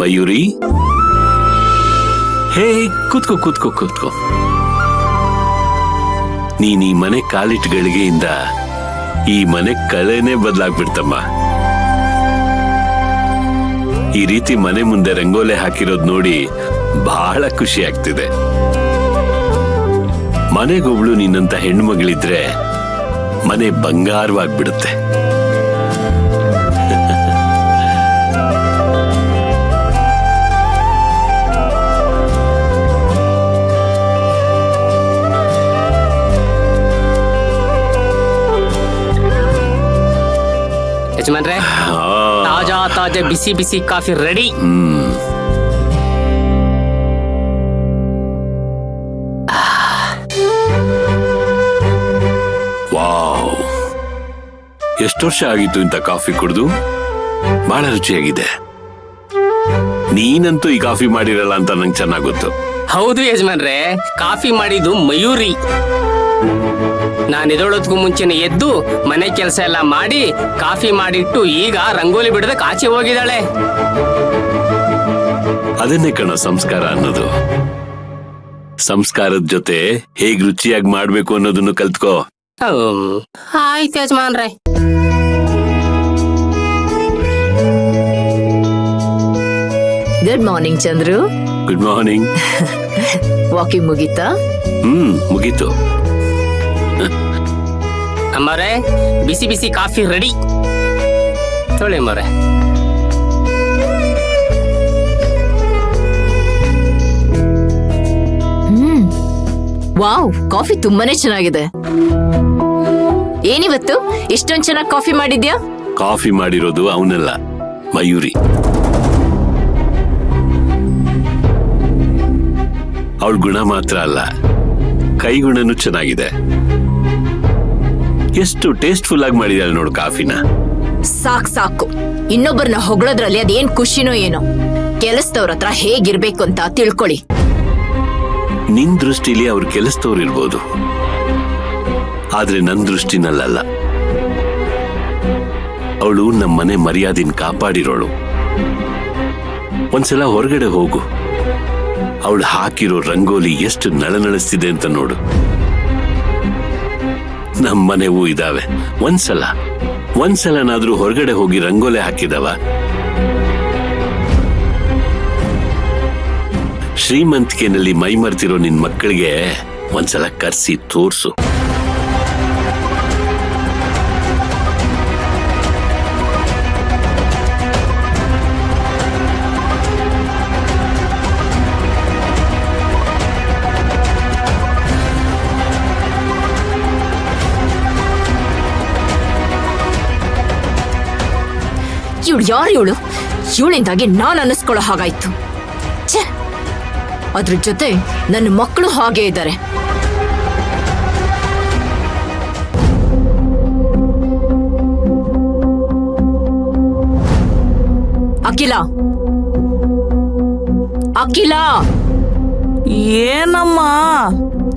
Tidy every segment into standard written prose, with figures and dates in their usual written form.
ಮಯೂರಿ, ಹೇ ಕೂತ್ಕೋ ಕೂತ್ಕೋ ಕೂತ್ಕೋ. ನೀನ್ ಈ ಮನೆ ಕಾಲಿಟ್ ಗಳಿಗೆಯಿಂದ ಈ ಮನೆ ಕಳೆನೇ ಬದಲಾಗ್ಬಿಡ್ತಮ್ಮ. ಈ ರೀತಿ ಮನೆ ಮುಂದೆ ರಂಗೋಲೆ ಹಾಕಿರೋದ್ ನೋಡಿ ಬಹಳ ಖುಷಿ ಆಗ್ತಿದೆ. ಮನೆಗೊಬ್ಳು ನಿನ್ನಂತ ಹೆಣ್ಣು ಮಗಳಿದ್ರೆ ಮನೆ ಬಂಗಾರವಾಗ್ಬಿಡುತ್ತೆ. ಯಜಮಾನ್ರೆ, ತಾಜಾ ತಾಜಾ ಬಿಸಿ ಬಿಸಿ ಕಾಫಿ ರೆಡಿ. ವಾವ್, ಎಷ್ಟು ವರ್ಷ ಆಗಿತ್ತು ಇಂತ ಕಾಫಿ ಕುಡಿದು. ಬಹಳ ರುಚಿಯಾಗಿದೆ. ನೀನಂತೂ ಈ ಕಾಫಿ ಮಾಡಿರಲ್ಲ ಅಂತ ನಂಗೆ ಚೆನ್ನಾಗ್ ಗೊತ್ತು. ಹೌದು ಯಜಮಾನ್ರೆ, ಕಾಫಿ ಮಾಡಿದ್ದು ಮಯೂರಿ. ನಾನು ಎದೊಳೋದ್ಗೂ ಮುಂಚೆನೆ ಎದ್ದು ಮನೆ ಕೆಲಸ ಎಲ್ಲ ಮಾಡಿ ಕಾಫಿ ಮಾಡಿಟ್ಟು ಈಗ ರಂಗೋಲಿ ಬಿಡದಕ್ಕೆ ಆಚೆ ಹೋಗಿದ್ದಾಳೆ. ಅದನ್ನೇ ಕಣ ಸಂಸ್ಕಾರ ಅನ್ನೋದು. ಸಂಸ್ಕಾರದ ಜೊತೆ ಹೇಗ್ ರುಚಿಯಾಗಿ ಮಾಡ್ಬೇಕು ಅನ್ನೋದನ್ನು ಕಲ್ತ್ಕೋ. ಆಯ್ತು ಯಜಮಾನ್ರೆ. Good morning Chandru. Good morning. Walking ಮುಗೀತಾ? ಮುಗೀತು. ಅಮ್ಮರೇ, ಬಿಸಿ ಬಿಸಿ ಕಾಫಿ ರೆಡಿ. ತೊಳೆ ಅಮ್ಮರೇ. ವಾವ್, ಕಾಫಿ ತುಂಬಾನೇ ಚೆನ್ನಾಗಿದೆ. ಏನಿವತ್ತು ಇಷ್ಟೊಂದು ಚೆನ್ನಾಗಿ ಕಾಫಿ ಮಾಡಿದ್ಯಾ? ಕಾಫಿ ಮಾಡಿರೋದು ಅವನಲ್ಲ, ಮಯೂರಿ. ಅವಳ ಗುಣ ಮಾತ್ರ ಅಲ್ಲ, ಕೈ ಗುಣನೂ ಚೆನ್ನಾಗಿದೆ. ಎಷ್ಟು ಟೇಸ್ಟ್ಫುಲ್ ಆಗಿ ಮಾಡಿದಾಳೆ ನೋಡು ಕಾಫಿನ. ಸಾಕು, ಇನ್ನೊಬ್ಬರನ್ನ ಹೊಗಳೋದ್ರಲ್ಲಿ ಅದೇನ್ ಖುಷಿನೋ ಏನೋ. ಕೆಲಸದವ್ರ ಹತ್ರ ಹೇಗಿರ್ಬೇಕು ಅಂತ ತಿಳ್ಕೊಳ್ಳಿ. ನಿನ್ ದೃಷ್ಟಿಲಿ ಅವ್ರ ಕೆಲಸದವ್ರು ಇರ್ಬೋದು, ಆದ್ರೆ ನನ್ ದೃಷ್ಟಿನಲ್ಲ. ಅವಳು ನಮ್ಮನೆ ಮರ್ಯಾದೆನ ಕಾಪಾಡಿರೋಳು. ಒಂದ್ಸಲ ಹೊರಗಡೆ ಹೋಗು, ಅವಳು ಹಾಕಿರೋ ರಂಗೋಲಿ ಎಷ್ಟು ನಳನಳಿಸ್ತಿದೆ ಅಂತ ನೋಡು. ನಮ್ಮನೆವೂ ಇದಾವೆ. ಒಂದ್ಸಲನಾದ್ರೂ ಹೊರಗಡೆ ಹೋಗಿ ರಂಗೋಲೆ ಹಾಕಿದವ? ಶ್ರೀಮಂತಿಕೆನಲ್ಲಿ ಮೈ ಮರ್ತಿರೋ ನಿನ್ ಮಕ್ಕಳಿಗೆ ಒಂದ್ಸಲ ಕರ್ಸಿ ತೋರ್ಸು. ಇವಳು ಯಾರು? ಇವಳಿಂದಾಗಿ ನಾನು ಅನ್ನಿಸ್ಕೊಳ್ಳೋ ಹಾಗಾಯ್ತು. ಅದ್ರ ಜೊತೆ ನನ್ನ ಮಕ್ಕಳು ಹಾಗೆ ಇದ್ದಾರೆ. ಅಖಿಲ, ಏನಮ್ಮ?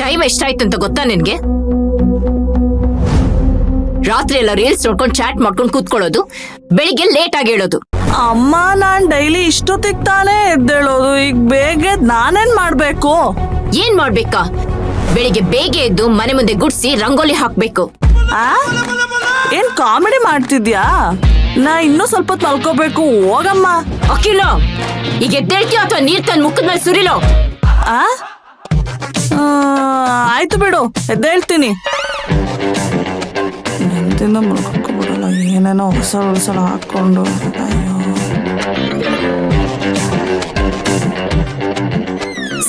ಟೈಮ್ ಎಷ್ಟಾಯ್ತು ಅಂತ ಗೊತ್ತಾ ನಿನ್ಗೆ? ರಾತ್ರಿ ಎಲ್ಲ ರೀಲ್ಸ್ ನೋಡ್ಕೊಂಡು ಚಾಟ್ ಮಾಡ್ಕೊಂಡು ಕೂತ್ಕೊಳ್ಳೋದು, ಬೆಳಿಗ್ಗೆ ಲೇಟ್ ಆಗಿ ಹೇಳೋದು. ಅಮ್ಮ, ನಾನ್ ಡೈಲಿ ಇಷ್ಟೊತ್ತಿಗೆ ತಾನೇ ಎದ್ದೇಳೋದು. ಈಗ ಬೇಗ ನಾನೇನ್ ಮಾಡ್ಬೇಕು? ಏನ್ ಮಾಡ್ಬೇಕಾ? ಬೆಳಿಗ್ಗೆ ಬೇಗ ಎದ್ದು ಮನೆ ಮುಂದೆ ಗುಡ್ಸಿ ರಂಗೋಲಿ ಹಾಕ್ಬೇಕು. ಏನ್ ಕಾಮಿಡಿ ಮಾಡ್ತಿದ್ಯಾ? ನಾ ಇನ್ನೂ ಸ್ವಲ್ಪ ಹೊತ್ತು ಮಲ್ಕೋಬೇಕು. ಹೋಗಮ್ಮ. ಅಖಿಲ, ಈಗ ಎದ್ದೇಳ್ತೀಯೋ ಅಥವಾ ನೀರ್ ತಂದು ಮುಖದ ಮೇಲೆ ಸುರಿಲೋ? ಆಯ್ತು ಬಿಡು, ಎದ್ದೇಳ್ತೀನಿ. ನೆಮ್ಮದಿಯಿಂದ ಮಲ್ಕೋಕ್ ಬಿಡಲ್ಲ, ಏನೇನೋ ಹೊಸ ಹಾಕೊಂಡು.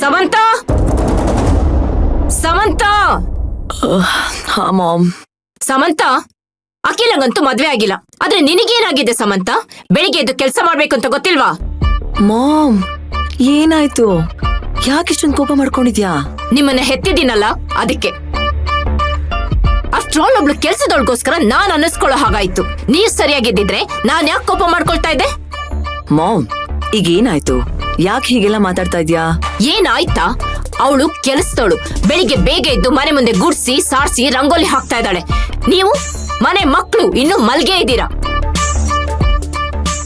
ಸಮಂತ, ಸಮಂತ, ಅಖಿಲಂಗಂತೂ ಮದ್ವೆ ಆಗಿಲ್ಲ. ಆದ್ರೆ ನಿನಗೇನಾಗಿದೆ ಸಮಂತ? ಬೆಳಿಗ್ಗೆ ಎದ್ದು ಕೆಲಸ ಮಾಡ್ಬೇಕಂತ ಗೊತ್ತಿಲ್ವಾ? ಮಾಮ್, ಏನಾಯ್ತು? ಯಾಕಿಷ್ಟೊಂದು ಕೋಪ ಮಾಡ್ಕೊಂಡಿದ್ಯಾ? ನಿಮ್ಮನ್ನ ಹೆತ್ತಿದ್ದೀನಲ್ಲ ಅದಕ್ಕೆ. ಆಫ್ಟರ್ ಆಲ್ ಒಬ್ಳು ಕೆಲ್ಸದೊಳಗೋಸ್ಕರ ನಾನ್ ಅನ್ನಿಸ್ಕೊಳ್ಳೋ ಹಾಗಾಯ್ತು. ನೀವ್ ಸರಿಯಾಗಿದ್ದಿದ್ರೆ ನಾನ್ ಯಾಕೆ ಕೋಪ ಮಾಡ್ಕೊಳ್ತಾ ಇದ್ದೆ? ಮಾಮ್, ಈಗ ಏನಾಯ್ತು? ಯಾಕೆ ಹೀಗೆಲ್ಲ ಮಾತಾಡ್ತಾ ಇದ್ಯಾ? ಏನಾಯ್ತಾ? ಅವಳು ಕೆಲಸದವಳು, ಬೆಳಿಗ್ಗೆ ಬೇಗ ಎದ್ದು ಮನೆ ಮುಂದೆ ಗುಡ್ಸಿ ಸಾರಿಸಿ ರಂಗೋಲಿ ಹಾಕ್ತಾ ಇದ್ದಾಳೆ. ನೀವು ಮನೆ ಮಕ್ಕಳು ಇನ್ನು ಮಲ್ಗೆ ಇದ್ದೀರಾ.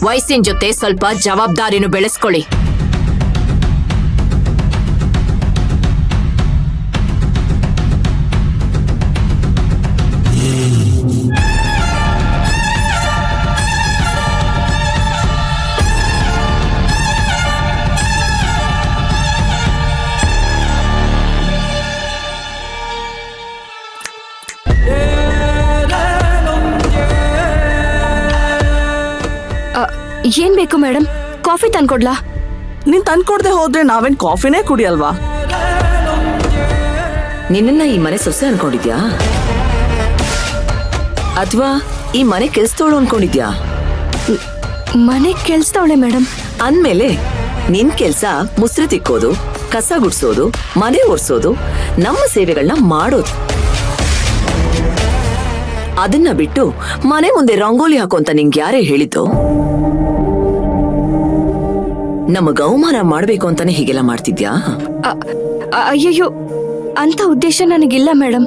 ವಯಸ್ಸಿನ ಜೊತೆ ಸ್ವಲ್ಪ ಜವಾಬ್ದಾರಿನೂ ಬೆಳೆಸ್ಕೊಳ್ಳಿ. ಏನ್ ಬೇಕು ಮೇಡಮ್? ಕಾಫಿ ತಂದ್ಕೊಡ್ಲಾ? ನೀನ್ ತಂದ್ಕೊಡ್ದೆ ಹೋದ್ರೆ ನಾವೇನ್ ಕಾಫಿನೇ ಕುಡಿಯಲ್ವಾ? ನಿನ್ನ ಈ ಮನೆ ಸೊಸೆ ಅನ್ಕೊಂಡಿದ್ಯಾ ಅಥವಾ ಈ ಮನೆ ಕೆಲ್ಸದವಳು ಅನ್ಕೊಂಡಿದ್ಯಾ? ಮನೆ ಕೆಲ್ಸದವಳೆ ಮೇಡಮ್. ಅಂದ್ಮೇಲೆ ನಿನ್ ಕೆಲ್ಸ ಮುಸ್ರಿ ತಿಕ್ಕೋದು, ಕಸ ಗುಡ್ಸೋದು, ಮನೆ ಒರ್ಸೋದು, ನಮ್ಮ ಸೇವೆಗಳನ್ನ ಮಾಡೋದು. ಅದನ್ನ ಬಿಟ್ಟು ಮನೆ ಮುಂದೆ ರಂಗೋಲಿ ಹಾಕೋಂತ ನಿಂಗೆ ಯಾರೇ ಹೇಳಿದ್ದು? ನಮಗ ಅವಮಾನ ಮಾಡ್ಬೇಕು ಅಂತಾನೆ ಹೀಗೆಲ್ಲ ಮಾಡ್ತಿದ್ಯಾ? ಅಯ್ಯಯ್ಯೋ, ಅಂತ ಉದ್ದೇಶ ನನಗಿಲ್ಲ ಮೇಡಮ್.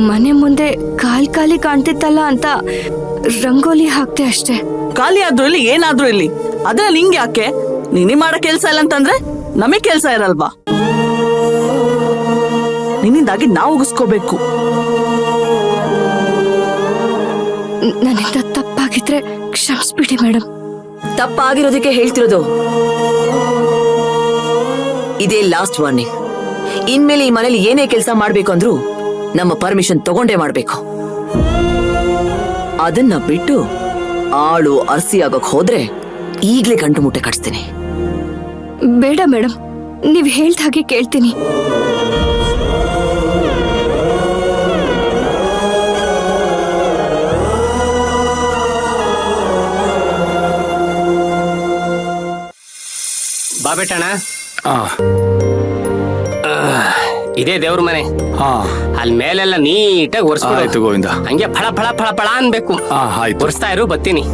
ಮನೆ ಮುಂದೆ ಖಾಲಿ ಕಾಣ್ತಿತ್ತಲ್ಲ ಅಂತ ರಂಗೋಲಿ ಹಾಕ್ತೆ ಅಷ್ಟೇ. ಖಾಲಿ ಆದ್ರೂ ಇಲ್ಲಿ ಏನಾದ್ರೂ ಇಲ್ಲಿ ಅದ್ರ ನಿಂಗೆ ಯಾಕೆ? ನೀನೇ ಮಾಡೋ ಕೆಲ್ಸ ಇಲ್ಲ ಅಂತಂದ್ರೆ ನಮಗ್ ಕೆಲ್ಸ ಇರಲ್ವಾ? ನಿನ್ನಿಂದಾಗಿ ನಾವು ಉಗಿಸ್ಕೋಬೇಕು. ನನ್ನಿಂದ ತಪ್ಪಾಗಿದ್ರೆ ಕ್ಷಮಿಸ್ಬಿಡಿ ಮೇಡಮ್. ತಪ್ಪಾಗಿರೋದಕ್ಕೆ ಹೇಳ್ತಿರೋದು. ಇದೇ ಲಾಸ್ಟ್ ವಾರ್ನಿಂಗ್. ಇನ್ಮೇಲೆ ಈ ಮನೇಲಿ ಏನೇ ಕೆಲಸ ಮಾಡ್ಬೇಕು ಅಂದ್ರೂ ನಮ್ಮ ಪರ್ಮಿಷನ್ ತಗೊಂಡೇ ಮಾಡ್ಬೇಕು. ಅದನ್ನ ಬಿಟ್ಟು ಆಳು ಅರಸಿ ಆಗಕ್ ಹೋದ್ರೆ ಈಗ್ಲೇ ಗಂಟು ಮುಟ್ಟೆ ಕಟ್ಸ್ತೀನಿ. ಬೇಡ ಮೇಡಮ್, ನೀವ್ ಹೇಳ್ದ ಹಾಗೆ ಕೇಳ್ತೀನಿ. ಬಾ ಬೇಟಣ್ಣ. ಇದೇ ದೇವ್ರ ಮನೆ. ಅಲ್ಲಿ ಮೇಲೆಲ್ಲ ನೀಟಾಗಿ ಒರೆಸ್ಬಿಡು ಗೋವಿಂದ. ಹಂಗೆ ಫಳ ಫಳ ಫಳ ಫಳ ಅನ್ಬೇಕು. ಒರೆಸ್ತಾ ಇರು, ಬತ್ತೀನಿ.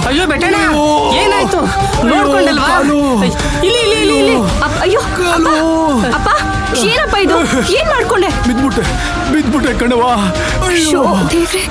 ಅಯ್ಯೋ ಬೆಟಣ್ಣ, ಏನಾಯ್ತು ನೋಡ್ಕೊಂಡಲ್ವಾ? ಇಲ್ಲಿ ಇಲ್ಲಿ ಇಲ್ಲಿ ಇಲ್ಲಿ. ಅಯ್ಯೋ ಅಪ್ಪ, ಏನಪ್ಪ ಇದು? ಏನ್ ಮಾಡ್ಕೊಂಡೆ? ಬಿದ್ಬಿಟ್ಟೆ ಕಣವಾ. ದೇವ್ರೆ.